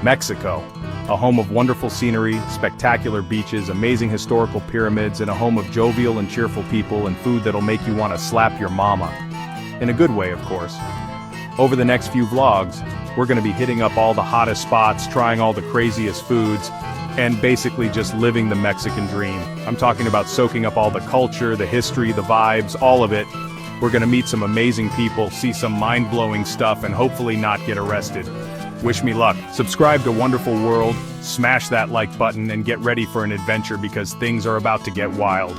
Mexico. A home of wonderful scenery, spectacular beaches, amazing historical pyramids, and a home of jovial and cheerful people and food that'll make you want to slap your mama. In a good way, of course. Over the next few vlogs, we're going to be hitting up all the hottest spots, trying all the craziest foods, and basically just living the Mexican dream. I'm talking about soaking up all the culture, the history, the vibes, all of it. We're going to meet some amazing people, see some mind-blowing stuff, and hopefully not get arrested. Wish me luck. Subscribe to Wonderful World, smash that like button, and get ready for an adventure because things are about to get wild.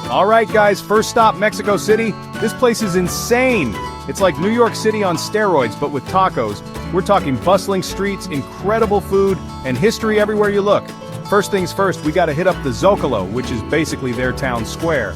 Alright guys, first stop Mexico City. This place is insane! It's like New York City on steroids, but with tacos. We're talking bustling streets, incredible food, and history everywhere you look. First things first, we gotta hit up the Zocalo, which is basically their town square.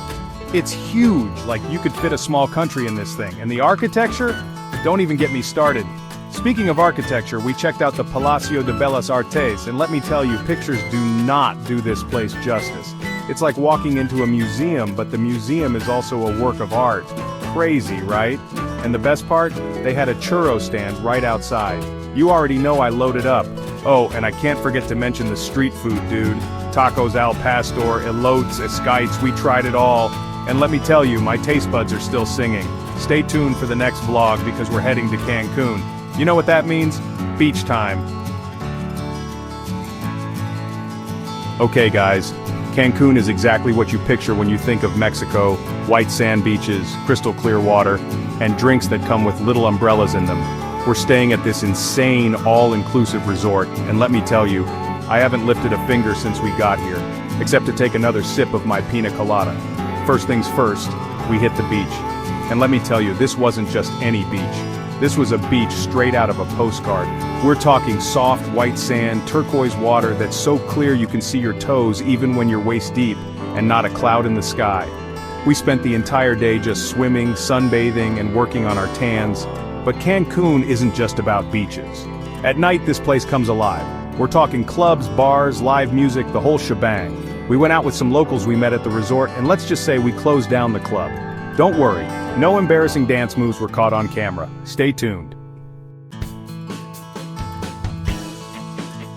It's huge, like you could fit a small country in this thing, and the architecture? Don't even get me started. Speaking of architecture, we checked out the Palacio de Bellas Artes, and let me tell you, pictures do not do this place justice. It's like walking into a museum, but the museum is also a work of art. Crazy, right? And the best part? They had a churro stand right outside. You already know I loaded up. Oh, and I can't forget to mention the street food, dude. Tacos al pastor, elotes, esquites, we tried it all. And let me tell you, my taste buds are still singing. Stay tuned for the next vlog because we're heading to Cancun. You know what that means? Beach time. Okay guys, Cancun is exactly what you picture when you think of Mexico. White sand beaches, crystal clear water, and drinks that come with little umbrellas in them. We're staying at this insane all-inclusive resort, and let me tell you, I haven't lifted a finger since we got here, except to take another sip of my pina colada. First things first, we hit the beach. And let me tell you, this wasn't just any beach. This was a beach straight out of a postcard. We're talking soft white sand, turquoise water that's so clear you can see your toes even when you're waist deep, and not a cloud in the sky. We spent the entire day just swimming, sunbathing, and working on our tans. But Cancun isn't just about beaches. At night, this place comes alive. We're talking clubs, bars, live music, the whole shebang. We went out with some locals we met at the resort, and let's just say we closed down the club. Don't worry, no embarrassing dance moves were caught on camera. Stay tuned.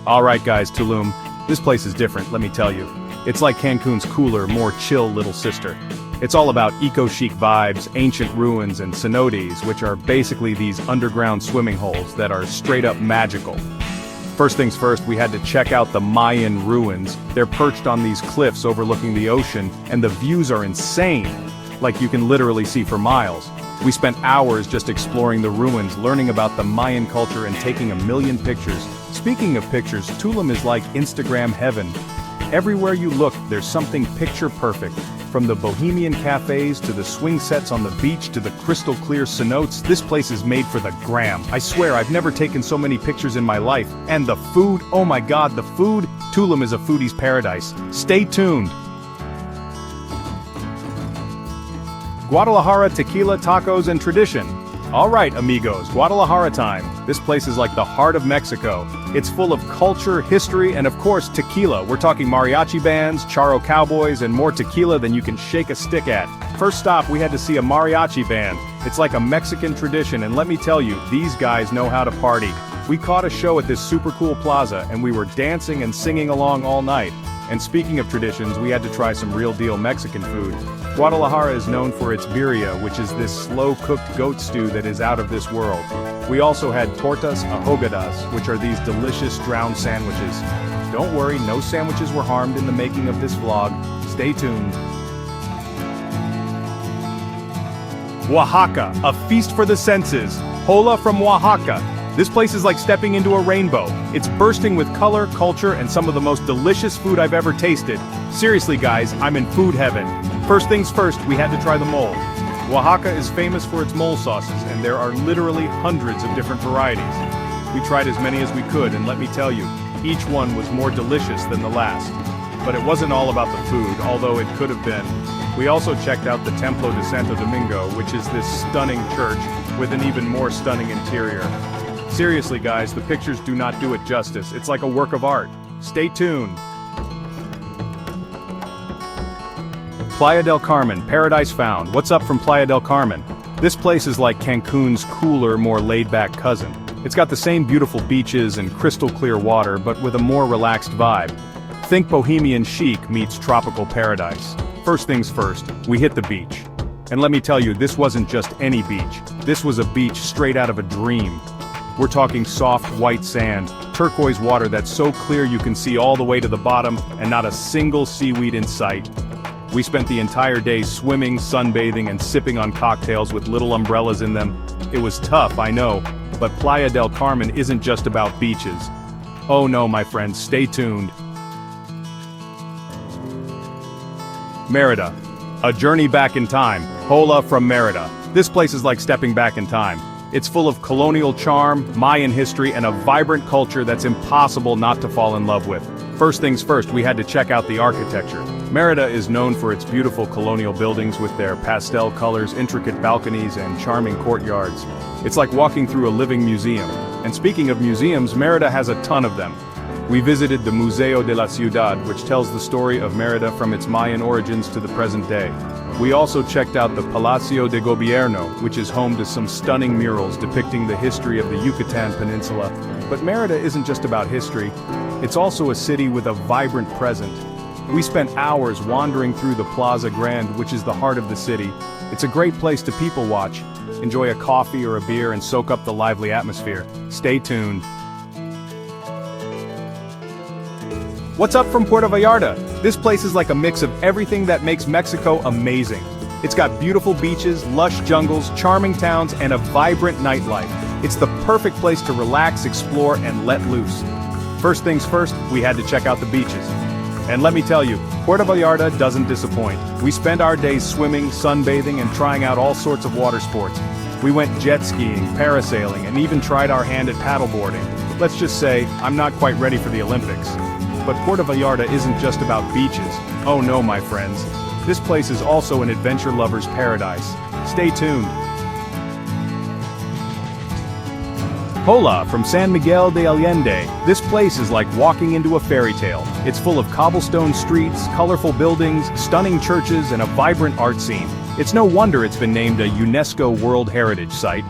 Alright guys, Tulum, this place is different, let me tell you. It's like Cancun's cooler, more chill little sister. It's all about eco-chic vibes, ancient ruins, and cenotes, which are basically these underground swimming holes that are straight up magical. First things first, we had to check out the Mayan ruins. They're perched on these cliffs overlooking the ocean, and the views are insane. Like you can literally see for miles. We spent hours just exploring the ruins, learning about the Mayan culture and taking a million pictures. Speaking of pictures, Tulum is like Instagram heaven. Everywhere you look, there's something picture perfect. From the bohemian cafes to the swing sets on the beach to the crystal clear cenotes, this place is made for the gram. I swear I've never taken so many pictures in my life. And the food, oh my god, the food! Tulum is a foodie's paradise. Stay tuned! Guadalajara, tequila, tacos, and tradition. Alright amigos, Guadalajara time. This place is like the heart of Mexico. It's full of culture, history, and of course tequila. We're talking mariachi bands, charro cowboys, and more tequila than you can shake a stick at. First stop, we had to see a mariachi band. It's like a Mexican tradition, and let me tell you, these guys know how to party. We caught a show at this super cool plaza, and we were dancing and singing along all night. And speaking of traditions, we had to try some real deal Mexican food. Guadalajara is known for its birria, which is this slow-cooked goat stew that is out of this world. We also had tortas ahogadas, which are these delicious drowned sandwiches. Don't worry, no sandwiches were harmed in the making of this vlog. Stay tuned. Oaxaca, a feast for the senses. Hola from Oaxaca. This place is like stepping into a rainbow. It's bursting with color, culture, and some of the most delicious food I've ever tasted. Seriously guys, I'm in food heaven. First things first, we had to try the mole. Oaxaca is famous for its mole sauces, and there are literally hundreds of different varieties. We tried as many as we could, and let me tell you, each one was more delicious than the last. But it wasn't all about the food, although it could have been. We also checked out the Templo de Santo Domingo, which is this stunning church with an even more stunning interior. Seriously guys, the pictures do not do it justice. It's like a work of art. Stay tuned. Playa del Carmen, paradise found. What's up from Playa del Carmen? This place is like Cancun's cooler, more laid-back cousin. It's got the same beautiful beaches and crystal-clear water, but with a more relaxed vibe. Think bohemian chic meets tropical paradise. First things first, we hit the beach. And let me tell you, this wasn't just any beach. This was a beach straight out of a dream. We're talking soft, white sand, turquoise water that's so clear you can see all the way to the bottom, and not a single seaweed in sight. We spent the entire day swimming, sunbathing, and sipping on cocktails with little umbrellas in them. It was tough, I know, but Playa del Carmen isn't just about beaches. Oh no, my friends, stay tuned. Mérida. A journey back in time. Hola from Mérida. This place is like stepping back in time. It's full of colonial charm, Mayan history, and a vibrant culture that's impossible not to fall in love with. First things first, we had to check out the architecture. Mérida is known for its beautiful colonial buildings with their pastel colors, intricate balconies, and charming courtyards. It's like walking through a living museum. And speaking of museums, Mérida has a ton of them. We visited the Museo de la Ciudad, which tells the story of Mérida from its Mayan origins to the present day. We also checked out the Palacio de Gobierno, which is home to some stunning murals depicting the history of the Yucatan Peninsula. But Mérida isn't just about history, it's also a city with a vibrant present. We spent hours wandering through the Plaza Grande, which is the heart of the city. It's a great place to people watch, enjoy a coffee or a beer, and soak up the lively atmosphere. Stay tuned. What's up from Puerto Vallarta? This place is like a mix of everything that makes Mexico amazing. It's got beautiful beaches, lush jungles, charming towns, and a vibrant nightlife. It's the perfect place to relax, explore, and let loose. First things first, we had to check out the beaches. And let me tell you, Puerto Vallarta doesn't disappoint. We spend our days swimming, sunbathing, and trying out all sorts of water sports. We went jet skiing, parasailing, and even tried our hand at paddleboarding. Let's just say, I'm not quite ready for the Olympics. But Puerto Vallarta isn't just about beaches. Oh no, my friends. This place is also an adventure lover's paradise. Stay tuned. Hola from San Miguel de Allende. This place is like walking into a fairy tale. It's full of cobblestone streets, colorful buildings, stunning churches, and a vibrant art scene. It's no wonder it's been named a UNESCO World Heritage Site.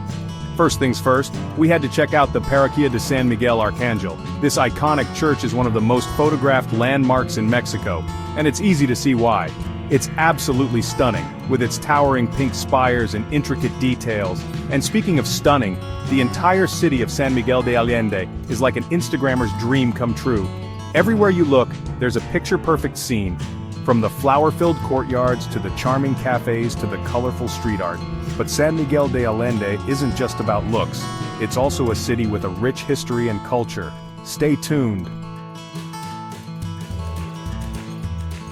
First things first, we had to check out the Parroquia de San Miguel Arcangel. This iconic church is one of the most photographed landmarks in Mexico, and it's easy to see why. It's absolutely stunning, with its towering pink spires and intricate details. And speaking of stunning, the entire city of San Miguel de Allende is like an Instagrammer's dream come true. Everywhere you look, there's a picture-perfect scene. From the flower-filled courtyards to the charming cafes to the colorful street art. But San Miguel de Allende isn't just about looks. It's also a city with a rich history and culture. Stay tuned.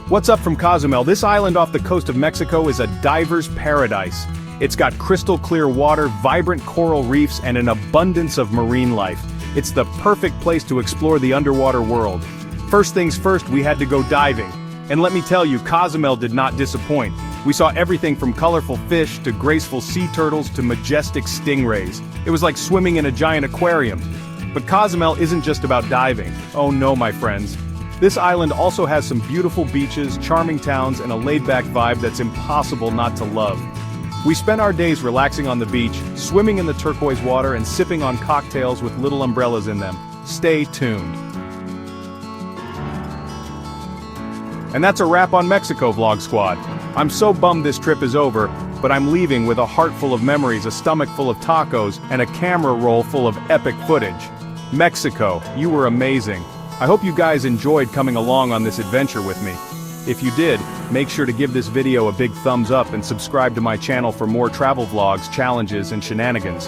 What's up from Cozumel? This island off the coast of Mexico is a diver's paradise. It's got crystal clear water, vibrant coral reefs, and an abundance of marine life. It's the perfect place to explore the underwater world. First things first, we had to go diving. And let me tell you, Cozumel did not disappoint. We saw everything from colorful fish to graceful sea turtles to majestic stingrays. It was like swimming in a giant aquarium. But Cozumel isn't just about diving. Oh no, my friends. This island also has some beautiful beaches, charming towns, and a laid-back vibe that's impossible not to love. We spent our days relaxing on the beach, swimming in the turquoise water, and sipping on cocktails with little umbrellas in them. Stay tuned. And that's a wrap on Mexico, Vlog Squad. I'm so bummed this trip is over, but I'm leaving with a heart full of memories, a stomach full of tacos, and a camera roll full of epic footage. Mexico, you were amazing. I hope you guys enjoyed coming along on this adventure with me. If you did, make sure to give this video a big thumbs up and subscribe to my channel for more travel vlogs, challenges, and shenanigans.